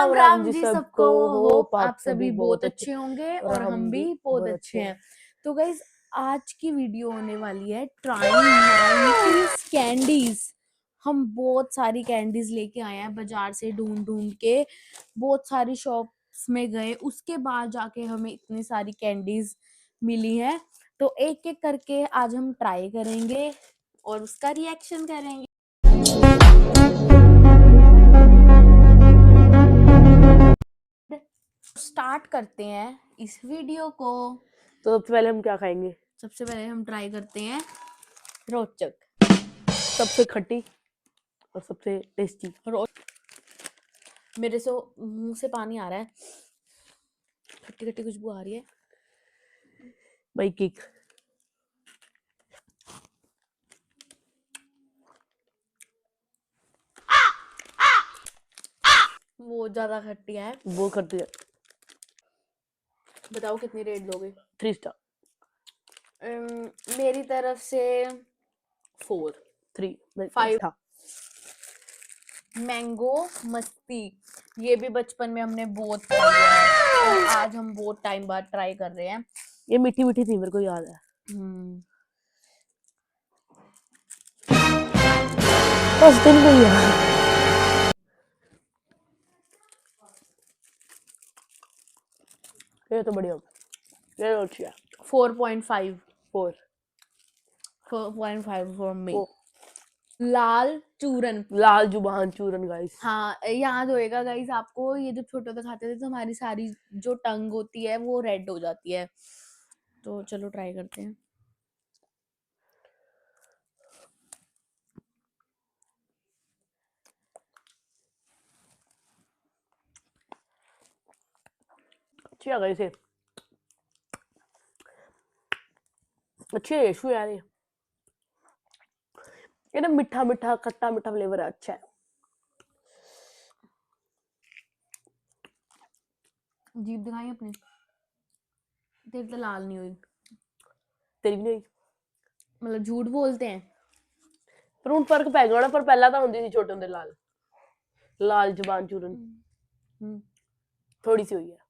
राम राम जी सबको। सबको। होप आप सभी बहुत अच्छे होंगे और हम भी बहुत अच्छे हैं। तो गाइज आज की वीडियो होने वाली है ट्राइंग 90s कैंडीज। हम बहुत सारी कैंडीज लेके आए हैं बाजार से ढूंढ ढूंढ के, बहुत सारी शॉप्स में गए, उसके बाद जाके हमें इतनी सारी कैंडीज मिली हैं। तो एक एक करके आज हम ट्राई करेंगे और उसका रिएक्शन करेंगे। स्टार्ट करते हैं इस वीडियो को। तो सबसे पहले हम क्या खाएंगे? सबसे पहले हम ट्राई करते हैं रोचक, सबसे खट्टी और सबसे टेस्टी। मेरे से मुंह से पानी आ रहा है, खट्टी खट्टी खुशबू आ रही है। भाई केक। वो ज्यादा खट्टी है। वो खट्टी है। बताओ कितनी रेट दोगे? 3 स्टार। मेरी तरफ से 4 3 5। था। मैंगो मस्ती, ये भी बचपन में हमने बहुत खाई है और आज हम बहुत टाइम बाद ट्राई कर रहे हैं। ये मीठी मीठी थी, मेरे को याद है। उस दिन को याद। ये तो बढ़िया, ये तो अच्छी है। 4.5 4 4.5 फॉर मी। लाल चूरन, लाल जुबान चूरन गाइस। हाँ याद होएगा गाइस आपको, ये जब छोटे होते खाते थे तो हमारी सारी जो टंग होती है वो रेड हो जाती है। तो चलो ट्राई करते हैं। अच्छी है गाइस, अच्छी है यशु यार। ये ना मीठा मीठा खट्टा मीठा फ्लेवर है, अच्छा है। जीभ दिखाई अपनी, तेरी तो लाल नहीं हुई। तेरी भी नहीं, मतलब झूठ बोलते हैं। पर ਹੁਣ फर्क पै गया ना, पर पहला तो होंदी सी छोटे होंदे लाल लाल जुबान चूरन। थोड़ी सी हुई है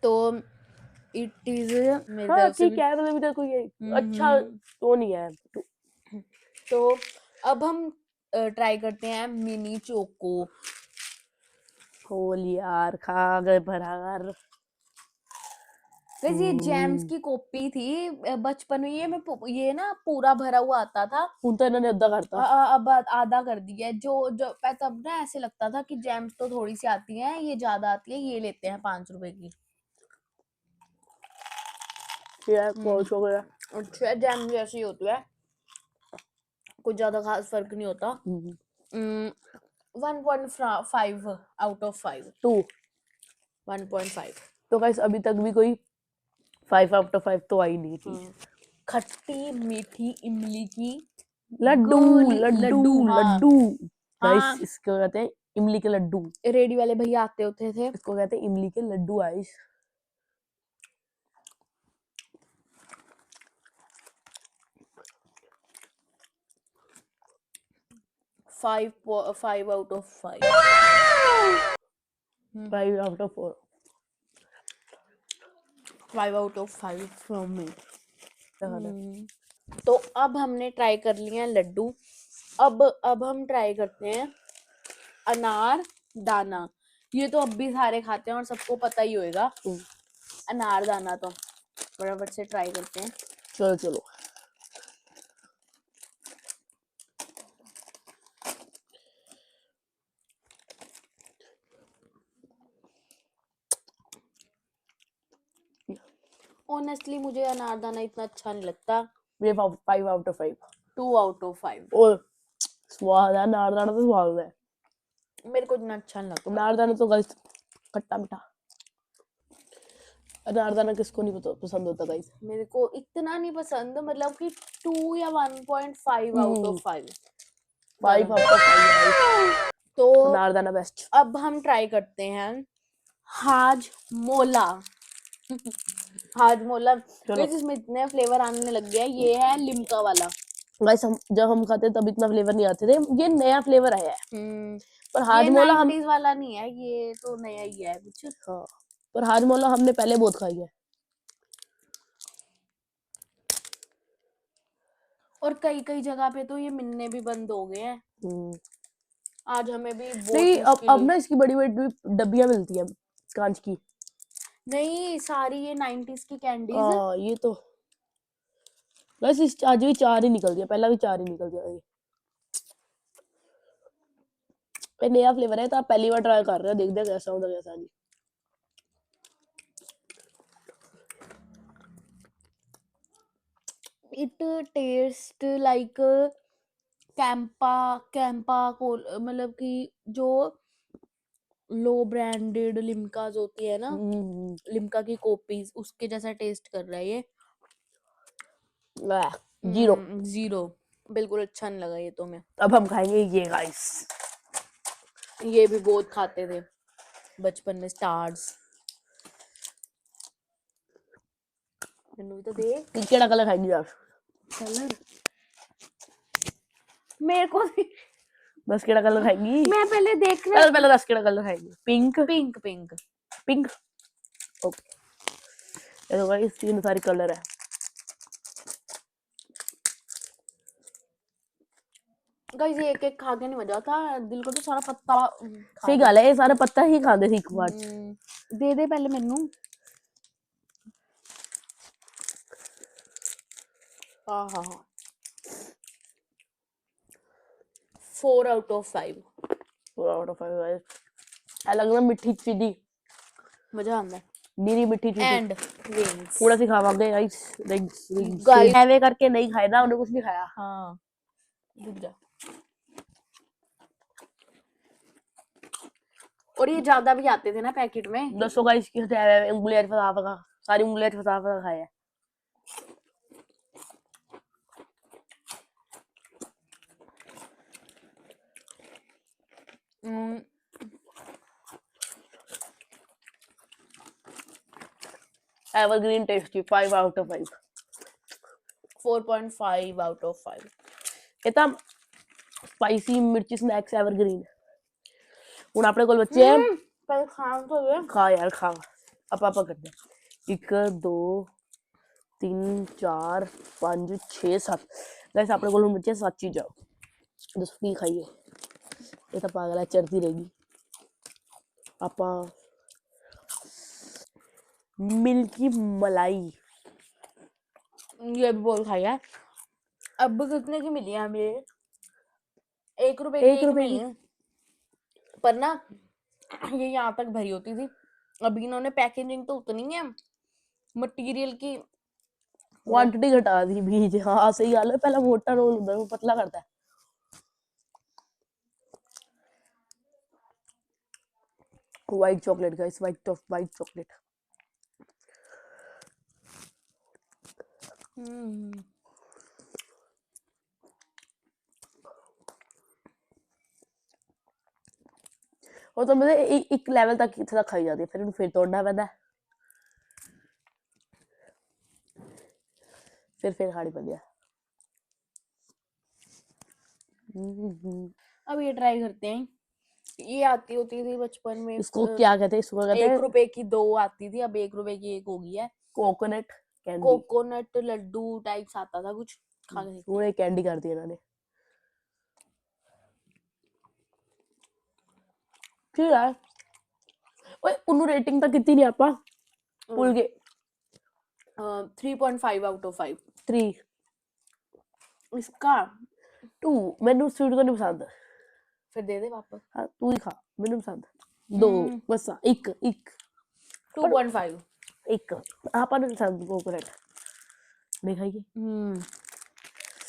तो इट इज मेरी हाँ तरफ से ठीक है, मतलब इधर कोई अच्छा तो नहीं है। तो अब हम ट्राई करते हैं मिनी चोको। होल यार, खा गए भरार। वैसे ये जैम्स की कॉपी थी बचपन में, ये ना पूरा भरा हुआ आता था। तो इन्होंने अद्धा करता। अब आधा कर दिया है। जो जो तब ना ऐसे लगता था कि जैम्स तो थोड़ी सी आती है, ये ज्यादा आती है, ये लेते हैं 5 रुपए की। हो गया। अच्छा जैम जैसी होती है, कुछ ज्यादा खास फर्क नहीं होता। 1.5 आउट ऑफ 5। 2 1.5। तो गाइस अभी तक भी कोई 5 आउट ऑफ 5 तो आई नहीं थी। खट्टी मीठी इमली की लड्डू लड्डू लड्डू गाइस, हाँ इसको कहते हैं इमली के लड्डू। रेडी वाले भैया आते होते थे। इसको कहते हैं इमली के laddu guys. Five out of 5। 5 out of 4। 5 out of 5 from me. तो अब हमने ट्राई कर लिए हैं लड्डू। अब हम ट्राई करते हैं अनार दाना। ये तो अब भी सारे खाते हैं और सबको पता ही होएगा अनार दाना। तो फटाफट से ट्राई करते हैं। चलो चलो। ऑनेस्टली मुझे अनारदाना इतना अच्छा नहीं लगता। ये 5 आउट ऑफ 5। 2 out of 5। और स्वाद है अनारदाना, तो स्वाद है। मेरे को इतना अच्छा नहीं लगता अनारदाना तो गाइस खट्टा मीठा। अनारदाना किसको नहीं पसंद होता गाइस? मेरे को इतना नहीं पसंद, मतलब कि 2 या 1.5 आउट ऑफ 5। 5 out of 5। तो अनारदाना बेस्ट। अब हम ट्राई करते हैं हाजमोला। हाजमोला इसमें इतने फ्लेवर आने लग गया। ये है लिम्का वाला। गाइस जब हम खाते तब इतना फ्लेवर नहीं आते थे, ये नया फ्लेवर आया है। पर ये हाजमोला हम 90s वाला नहीं है, ये तो नया ही है कुछ। हाँ, पर हाजमोला हमने पहले बहुत खाई है। और कई कई जगह पे तो ये मिलने भी बंद हो गए हैं। आज हमें भी बहुत नहीं, मुश्किल अब हुई। ना इसकी बड़ी बड़ी डब्बियां मिलती है कांच की। नहीं, सारी ये 90s की कैंडीज। हाँ, ये तो बस इस आज भी 4 ही निकल दिया, पहला भी 4 ही निकल दिया। ये नया फ्लेवर है तो आप पहली बार ट्राई कर रहे हो, देखते हैं कैसा होता कैसा नहीं। It taste like Campa Campa को, मतलब कि जो लो ब्रांडेड लिम्काज होती है ना, लिम्का की कॉपीज, उसके जैसा टेस्ट कर रहा है ये। जीरो। जीरो, बिल्कुल अच्छा नहीं लगा ये तो। मैं अब हम खाएंगे ये गाइस। ये भी बहुत खाते थे बचपन में, स्टार्स। मैंने भी तो देख केड़ा कलर खाएंगे यार? कलर मेरे को भी। बस केड़ा कलर खाएंगी? मैं पहले देख रहा पहले पहले 10 केड़ा कलर खाएंगे? Pink pink pink pink. Okay, ये तो गाइस 3 सारे कलर है। गाइस ये एक एक खा के नहीं मजा आता, दिल को तो सारा पत्ता सही गल है, ये सारे पत्ता ही खाते थे एक बार। दे दे पहले मेनू। हाँ हाँ हाँ, 4 out of 5। 4 out of 5 guys. अलग ना मिठी चीनी, मजा आता है। नीरी मिठी चीनी एंड विंग्स पूरा सिखावांगे गाइस। Rings guys. हैवे करके नहीं खाया ना, उन्हें कुछ नहीं खाया। हाँ, रुक जा। और ये ज्यादा भी आते थे ना पैकेट में। दसो गाइस की हैवे उंगलियां फसा फसा, सारी उंगलियां फसा फसा खाया। Evergreen tasty 5 out of 5। 4.5 out of 5। ਇਹ ਤਾਂ ਸਪਾਈਸੀ ਮਿਰਚੀ ਸਨੈਕਸ ਐਵਰਗ੍ਰੀਨ। ਹੁਣ ਆਪਣੇ ਕੋਲ ਬੱਚੇ ਹੈ, पर खान तो ये ਖਾ ਯਾਰ ਖਾ। ਆਪਾਂ ਕਰਦੇ 1 2 3 4 5 6 7 ਗਾਇਸ ਆਪਣੇ ਕੋਲ ਹੁਣ ਬੱਚੇ 7 ਚੀਜ਼ਾਂ। ਦੱਸੋ ਕੀ ਖਾਈਏ? ਇਹ ਤਾਂ ਪਾਗਲ ਹੈ, ਚੜਦੀ ਰਹੇਗੀ। ਆਪਾਂ मिल्की मलाई, भी बहुत खाया है। अब कितने की मिली है हमें ये? 1 रुपए की 1 एक रुपए की। मिली। पर ना ये यहाँ तक भरी होती थी, अभी इन्होंने पैकेजिंग तो उतनी है, मटेरियल की क्वांटिटी घटा दी बीज। हाँ सही गल है, पहला मोटा रोल होता है, वो पतला करता है। White chocolate guys, white chocolate. और तो मतलब एक लेवल तक इतना खाई जाती है, फिर तोड़ना पैदा है, फिर खानी पड़ती है। अब ये ट्राई करते हैं। ये आती होती थी बचपन में, इसको क्या कहते हैं? इसको कहते 1 हैं रुपए की 2 आती थी, अब 1 रुपए की 1 हो गई है। Coconut candy. Coconut laddu types आता था कुछ, खा के देखते हैं। पूरे कैंडी कर दी इन्होंने। ठीक है, ओए उन्नु रेटिंग तक कितनी नहीं आपा भूल गए। 3.5 out of 5। 3 इसका 2 मैंने स्वीट तो नहीं पसंद। फिर दे दे वापस। हाँ तू ही खा, मैंने पसंद 2 बस। एक एक 2.5। एक आपा ने पसंद कोकोनट नहीं खाइए,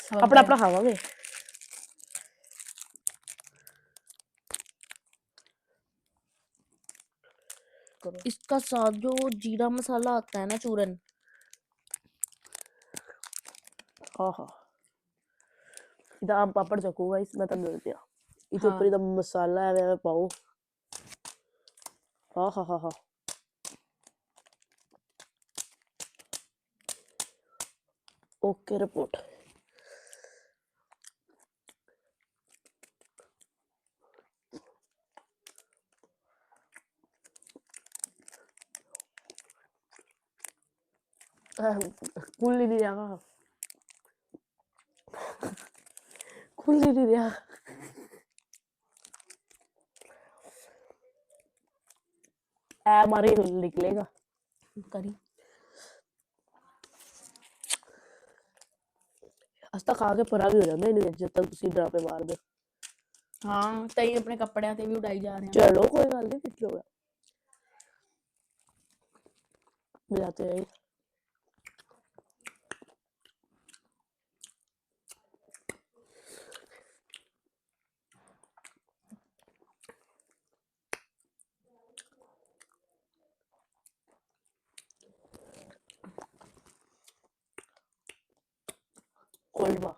समझ अपना गए। अपना खावांगे। इसका साथ जो जीरा मसाला आता है ना, चूरन, हाँ हाँ इधर आम पापड़ चखूंगा इस, मैं तब मिलती हूँ इधर हाँ। ऊपर इधर मसाला है मैं पाऊँ। हाँ हाँ हाँ हाँ ओके रिपोर्ट। खुल ही नहीं रहा, खुल ही नहीं रहा। हमारे निकलेगा करी अस खा के परा भी हो जाता है जब तक तुसी ड्रामे मार दे। हाँ तई अपने कपड़ियां ते भी उड़ाई जा रहे हैं। चलो कोई गल नहीं, कुछ होगा मिलाते हैं। कोल्ड बा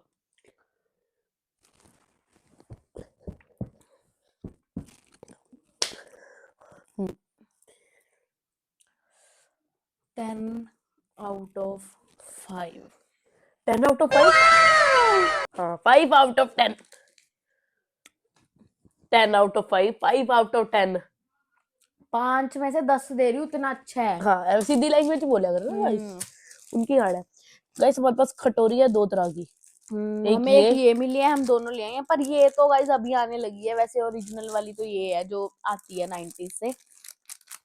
10 out of 5। 10 out of 5। हाँ 5 out of 10। 10 out of 5, 5 out of 10। 5 में से 10 दे रही हूँ, इतना अच्छा है। हाँ सीधी लैंग्वेज बोला कर ना गाइस, उनकी हाड़ है। गाइस हमारे पास कटोरी है 2 तरह की, एक हमें एक ये मिली है, हम दोनों ले आए हैं, पर ये तो गाइस अभी आने लगी है। वैसे ओरिजिनल वाली तो ये है जो आती है 90s से।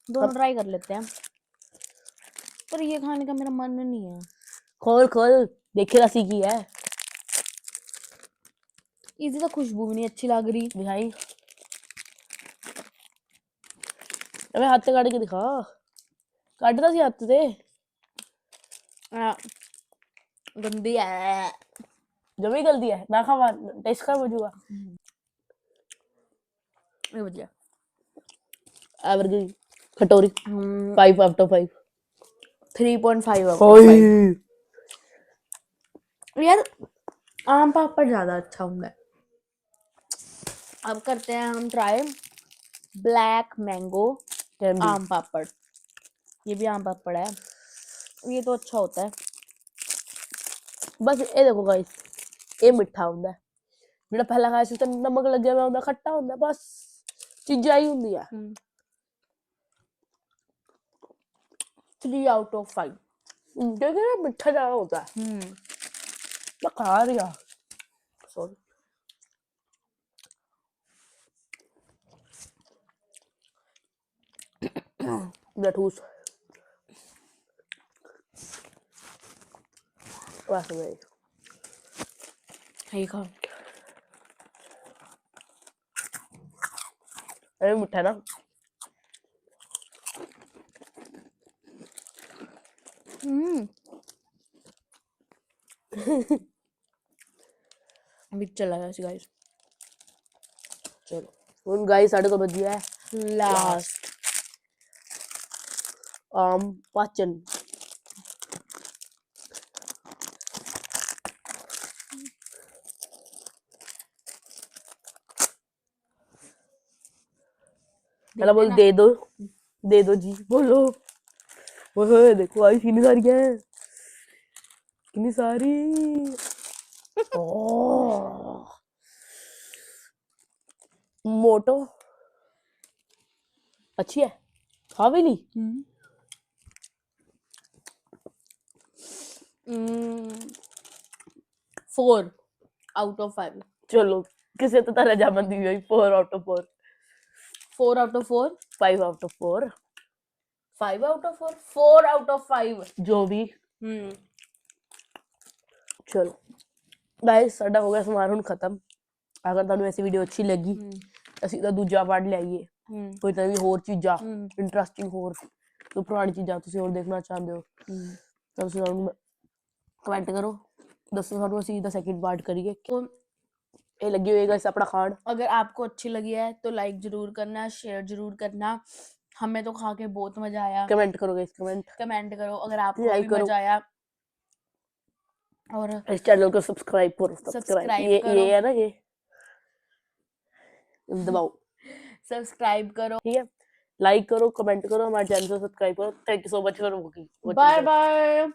दोनों ट्राई कर लेते हैं, पर ये खाने का मेरा मन नहीं है। खोल खोल देखे रसी की है। इसी तो खुशबू भी नहीं अच्छी लग रही। दिखाई अबे हाथ से काट के दिखा, काटता सी हाथ से। गंदी है, जमी गलती है ना, खा टेस्ट कर मजूगा ये बढ़िया। एवरग्रीन कटोरी 5 आउट ऑफ 5। 3.5 out of 5। यार आम पापड़ ज्यादा अच्छा होगा। अब करते हैं हम ट्राई ब्लैक मैंगो आम पापड़। ये भी आम पापड़ है, ये तो अच्छा होता है। बस ये देखो गाइस, ये मिठा होता है, ਜਿਹੜਾ पहला खाया ਸੀ ਤੇ ਨਮਕ ਲੱਗਿਆ ਹੋਇਆ ਹੁੰਦਾ, ਖੱਟਾ ਹੁੰਦਾ, बस ਚੀਜ਼ਾਂ ਹੀ ਹੁੰਦੀਆਂ। 3 out of 5। देखिए ना मिठा ज्यादा होता है। मैं खा रहा सॉरी। ठूस बस भाई ये खा। अरे मिठा ना अभी चला गया गाइस। चलो ਹੁਣ गाइस साढ़े को बज गया है लास्ट आम पाचन। पहला बोल दे दो जी, बोलो बोलो। देखो आई कितनी सारी है, कितनी सारी। मोटो अच्छी है, खा भी ली। 4 out of 5। चलो किसे तो तरह जामन दी हुई 4 out of 4। 4 out of 4। 5 out of 4। 5 out of 4। 4 out of 5 जो भी। चलो गाइस साडा हो गया समारोह ਹੁਣ ਖਤਮ। अगर ਤੁਹਾਨੂੰ ऐसी वीडियो अच्छी लगी ਅਸੀਂ ਤਾਂ ਦੂਜਾ ਪਾਰਟ ਲਿਆਈਏ, ਕੋਈ ਤਾਂ ਵੀ ਹੋਰ ਚੀਜ਼ਾਂ ਇੰਟਰਸਟਿੰਗ ਹੋਰ ਕੋਈ ਪੁਰਾਣੀ ਚੀਜ਼ਾਂ ਤੁਸੀਂ ਹੋਰ ਦੇਖਣਾ ਚਾਹੁੰਦੇ ਹੋ ਤਾਂ ਤੁਸੀਂ ਸਾਨੂੰ ਕਮੈਂਟ ਕਰੋ, ਦੱਸੋ ਸਾਨੂੰ ਅਸੀਂ ਦਾ ਸੈਕਿੰਡ ਪਾर्ट करिए। ये लगी हुई है गाइस अपना खान। अगर आपको अच्छी लगी है तो लाइक जरूर करना, शेयर जरूर करना। हमें तो खा के बहुत मजा आया। कमेंट करो गाइस, कमेंट करो अगर आपको भी मजा आया। और इस चैनल को सब्सक्राइब करो, ये है ना, ये दबाओ सब्सक्राइब करो, ठीक है। लाइक करो, कमेंट करो, हमारे चैनल को सब्सक्राइब करो। Thank you so much for watching. Bye bye.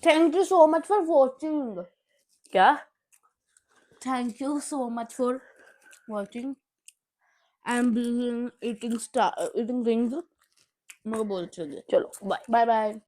Thank you so much for watching. क्या? Thank you so much for watching. I'm eating rings. मेरे को बहुत अच्छे लगे। चलो बाय। Bye bye.